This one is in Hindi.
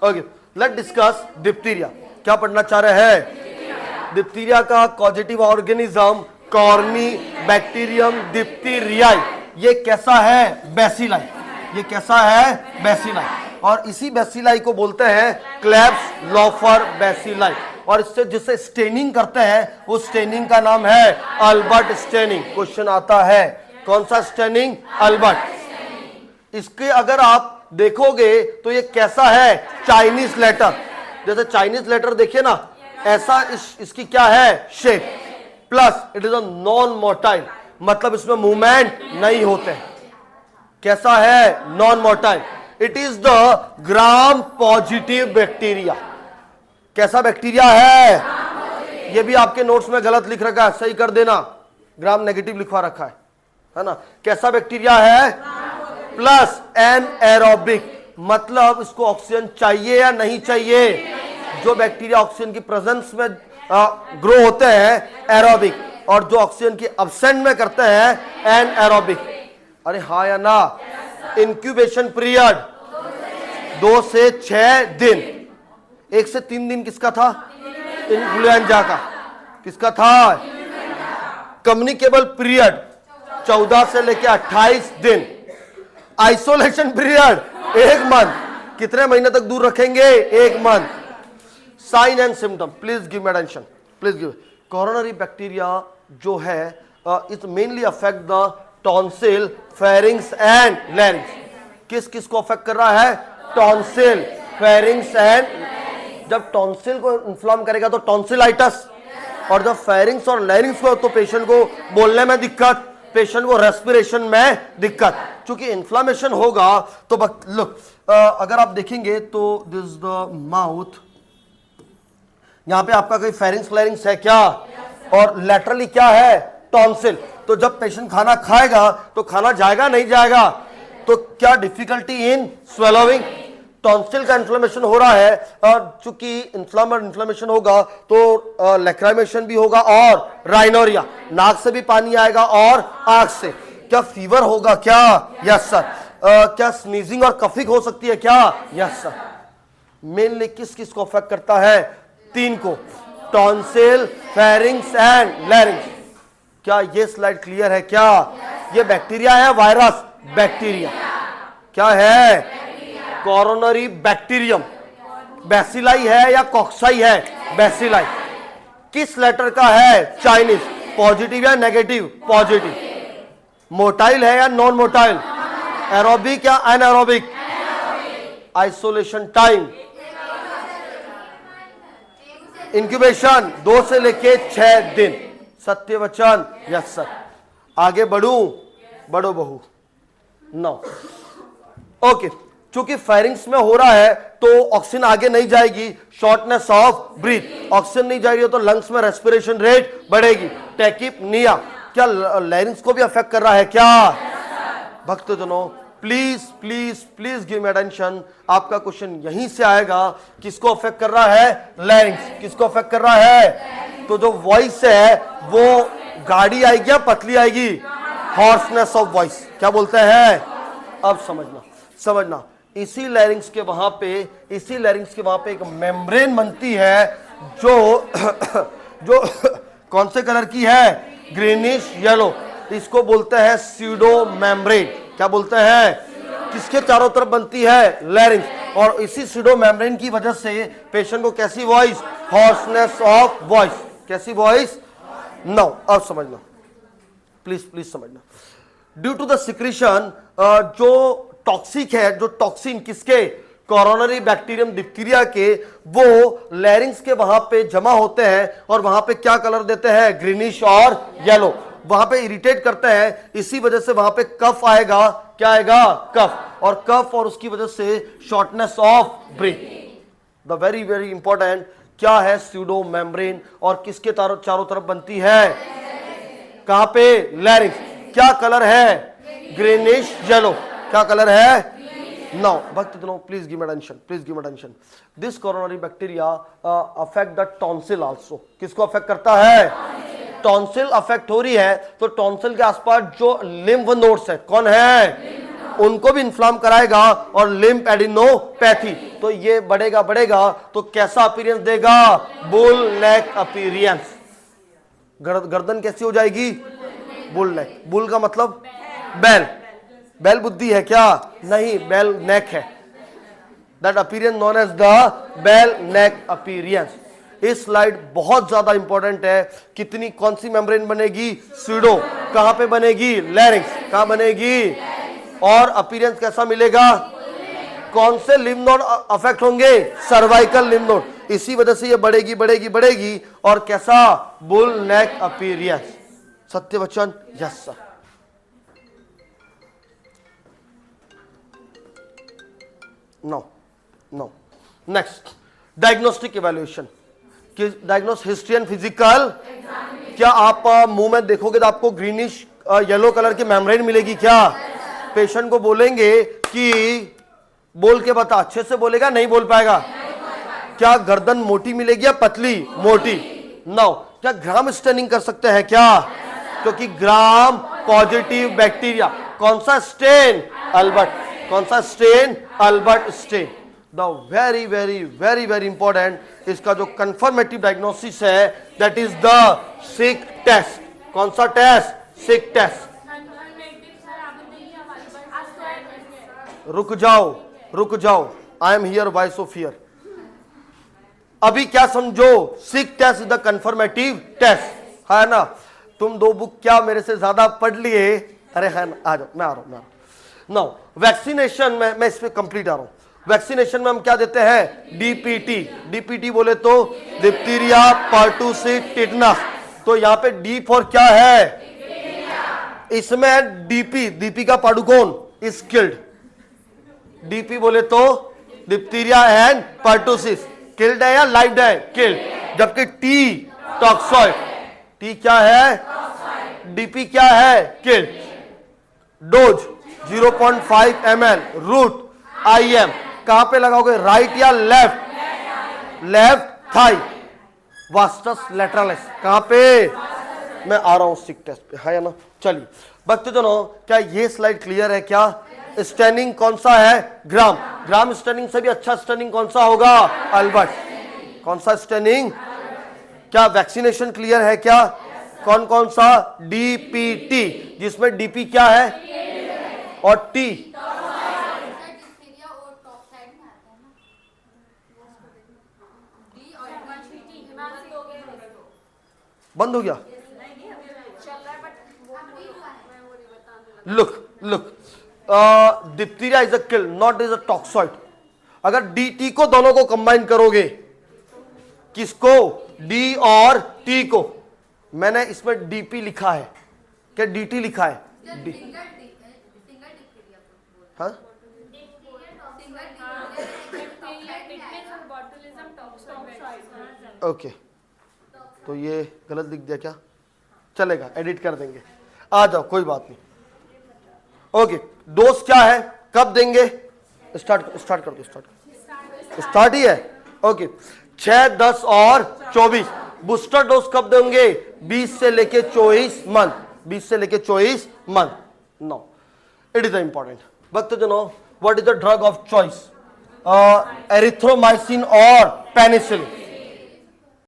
Okay, let discuss diphtheria. क्या पढ़ना चाह रहे हैं? डिप्थीरिया का कॉजेटिव ऑर्गेनिज्म कॉर्नी बैक्टीरियम डिप्थीरियाई। ये कैसा है? बैसिलाई। ये कैसा है? बैसिलाई। और इसी बैसिलाई को बोलते हैं क्लेब्स लॉफर बैसिलाई। और इससे जिसे स्टेनिंग करते हैं उस स्टेनिंग का नाम है अल्बर्ट स्टेनिंग। क्वेश्चन आता है कौन सा स्टेनिंग? अल्बर्ट। इसके अगर आप देखोगे तो ये कैसा है? Chinese letter. जैसे चाइनीज लेटर देखिए ना, ऐसा इसकी क्या है? Shape. Plus it is a non motile, मतलब इसमें मूवमेंट नहीं होते। कैसा है? Non motile. It is the gram positive bacteria. कैसा बैक्टीरिया है? ये भी आपके नोट्स में गलत लिख रखा है, सही कर देना। ग्राम नेगेटिव लिखवा रखा है ना। कैसा बैक्टीरिया है? प्लस एन एरोबिक, मतलब इसको ऑक्सीजन चाहिए या नहीं चाहिए? जो बैक्टीरिया ऑक्सीजन की प्रेजेंस में ग्रो होते हैं एरोबिक, और जो ऑक्सीजन की एब्सेंट में करते हैं एन एरोबिक। अरे हाँ या ना? इंक्यूबेशन पीरियड 2 से 6 दिन। 1 से 3 दिन किसका था? इन्फ्लुएंजा का। किसका था? कम्युनिकेबल पीरियड 14 से लेकर 28 दिन। Isolation period 1 month. कितने महीने तक दूर रखेंगे? 1 month. Sign and symptom, please give me attention, please give. Coronary bacteria जो है it mainly affect the tonsil, pharynx and larynx. किस किस को अफेक्ट कर रहा है? Tonsil, pharynx and. जब टॉन्सिल को इन्फ्लाम करेगा तो टॉन्सिलाइटिस, और जब फेरिंग्स और लैरिंग्स को तो पेशेंट को बोलने में दिक्कत, पेशेंट को रेस्पिरेशन में दिक्कत। क्योंकि इन्फ्लामेशन होगा तो लुक, अगर आप देखेंगे तो दिस इज द माउथ। यहां पे आपका कोई फेरिंग्स लैरिंग्स है क्या? और लैटरली क्या है? टॉन्सिल। तो जब पेशेंट खाना खाएगा तो खाना जाएगा नहीं जाएगा? तो क्या डिफिकल्टी इन स्वेलोइंग? टॉन्सिल का इन्फ्लेमेशन हो रहा है, और चूंकि इन्फ्लेमेशन होगा तो लैक्राइमेशन भी होगा और राइनोरिया, नाक से भी पानी आएगा और आंख से। क्या फीवर होगा क्या? Yes sir. क्या स्नीजिंग और कफिंग हो सकती है क्या? Yes sir. मेनली किस किस को अफेक्ट करता है? 3 को, टॉन्सिल, फेरिंग्स एंड लैरिंग्स। क्या ये स्लाइड क्लियर है क्या? ये बैक्टीरिया है, वायरस? बैक्टीरिया। क्या है? Coronary bacterium. बैसिलाई है या कॉक्साई है? बैसिलाई। किस लेटर का है? चाइनीज। पॉजिटिव या नेगेटिव? पॉजिटिव। मोटाइल है या नॉन मोटाइल? एरोबिक या एनारोबिक? आइसोलेशन टाइम, इंक्यूबेशन 2 से लेके 6 दिन। सत्य वचन? Yes sir. आगे बढ़ूं? बढ़ो बहू। नो। ओके, चूंकि फेरिंग्स में हो रहा है तो ऑक्सीजन आगे नहीं जाएगी, शॉर्टनेस ऑफ ब्रीथ। ऑक्सीजन नहीं जाएगी तो लंग्स में रेस्पिरेशन रेट बढ़ेगी, टैकिपनिया। क्या लैरिंग्स को भी अफेक्ट कर रहा है क्या? भक्तजनों please please please give me attention. आपका क्वेश्चन यहीं से आएगा, किसको अफेक्ट कर रहा है? लैरिंग्स। किसको अफेक्ट कर रहा है? तो जो वॉइस है वो गाढ़ी आएगी या पतली आएगी? Hoarseness of voice. क्या बोलते हैं? अब समझना। इसी लैरिंग्स के वहां पे एक मेम्ब्रेन बनती है जो कौन से कलर की है? Greenish yellow. इसको बोलते हैं स्यूडो मेम्ब्रेन। क्या बोलते हैं? किसके चारों तरफ बनती है? लैरिंग्स। और इसी स्यूडो मेम्ब्रेन की वजह से पेशेंट को कैसी वॉइस? Hoarseness of voice. कैसी वॉइस? नो। अब समझना, प्लीज समझना। ड्यू टू द सिक्रीशन, जो टॉक्सिक है, जो टॉक्सिन किसके? कोरोनरी बैक्टीरियम डिप्थीरिया के, वो लैरिंग्स के वहां पे जमा होते हैं और वहां पे क्या कलर देते हैं? ग्रीनिश और येलो। वहां पे इरिटेट करते हैं, इसी वजह से वहां पे कफ आएगा। क्या आएगा? कफ। और कफ और उसकी वजह से shortness of breath. The very very important, क्या है? Pseudo membrane. और किसके चारों तरफ बनती है? कहां पे? लैरिंग्स। क्या कलर है? Greenish yellow. क्या कलर है? Now, भक्तजनों please give me attention. This corynebacteria affect the tonsil also. किसको अफेक्ट करता है? टॉन्सिल अफेक्ट हो रही है तो टॉन्सिल के आसपास जो लिम्फ नोड्स है, कौन है? उनको भी इन्फ्लाम कराएगा, और लिम्फ एडिनोपैथी। तो ये बढ़ेगा बढ़ेगा तो कैसा अपीयरेंस देगा? Bull neck appearance. गर्दन कैसी हो जाएगी? बुल नेक। बुल का मतलब बैल। बैल बुद्धि है क्या? नहीं, बैल नेक है। That appearance known as the बैल नेक अपीयरेंस। इस स्लाइड बहुत ज्यादा इंपॉर्टेंट है। कितनी, कौन सी मेम्ब्रेन बनेगी? स्यूडो। कहां पे बनेगी? लैरिंक्स। कहां बनेगी? और अपीयरेंस कैसा मिलेगा? कौन से लिम्फ नोड अफेक्ट होंगे? Cervical lymph node. इसी वजह से ये बढ़ेगी बढ़ेगी बढ़ेगी। और कैसा? Bull neck appearance. सत्य वचन? Yes sir. No next, diagnostic evaluation. Diagnosis history and physical. क्या आप मुंह में देखोगे तो आपको ग्रीनिश येलो कलर की मेम्ब्रेन मिलेगी क्या? पेशेंट को बोलेंगे कि बोल के बता, अच्छे से बोलेगा? नहीं बोल पाएगा। क्या गर्दन मोटी मिलेगी या पतली? मोटी। नाउ क्या ग्राम स्टेनिंग कर सकते हैं क्या? क्योंकि ग्राम पॉजिटिव बैक्टीरिया। कौन सा स्टेन? अल्बर्ट। कौन सा stain? Albert stain. The very very very very important, इसका जो कंफर्मेटिव डायग्नोसिस है that is the Schick test. कौन सा टेस्ट? Schick test. रुक जाओ रुक जाओ, I am here, why so fear. अभी क्या समझो? Schick test is the confirmative test, है ना? तुम दो बुक क्या मेरे से ज्यादा पढ़ लिए? अरे है ना, आ जाओ, मैं आ रहा हूं। नाउ वैक्सीनेशन में मैं इस पे कंप्लीट आ रहा हूं। वैक्सीनेशन में हम क्या देते हैं? डीपीटी। डीपीटी बोले तो डिप्थीरिया, पर्टुसिस, टिटनस। तो यहां पे डी फॉर क्या है? इसमें DP, Deepika Padukone is killed. DP बोले तो डिप्थीरिया एंड पर्टुसिस। किल्ड है या लाइव्ड है? किल्ड। जबकि टी टॉक्सॉइड। टी क्या है? डीपी क्या है? Killed. Dose 0.5 ml। Route IM। कहां पे लगाओगे? राइट या left? Left thigh. Vastus lateralis. कहां पे? मैं आ रहा हूं सिक टेस्ट पे, है ना? चलिए भक्तजनों, क्या ये स्लाइड क्लियर है क्या? स्टेनिंग कौन सा है? ग्राम। ग्राम स्टेनिंग से भी अच्छा स्टेनिंग कौन सा होगा? अल्बर्ट। कौन सा स्टेनिंग? क्या वैक्सीनेशन क्लियर है क्या? कौन कौन सा? डीपीटी, जिसमें डीपी क्या है और टी? बंद हो गया? Look look, diphtheria is a kill, not is a toxoid. अगर डीटी को, दोनों को कंबाइन करोगे, किसको? डी और टी को। मैंने इसमें डीपी लिखा है, क्या डीटी लिखा है? हाँ? ओके, तो ये गलत लिख दिया क्या? चलेगा, एडिट कर देंगे। आ जाओ, कोई बात नहीं। ओके, डोज क्या है? कब देंगे? स्टार्ट कर दो। स्टार्ट ही है। ओके, 6, 10 और 24। बूस्टर डोज कब देंगे? 20 से लेके 24 मंथ। 20 से लेके 24 month. No, it is important. भक्तजनों, what is the drug of choice? Erythromycin और पेनिसिलिन।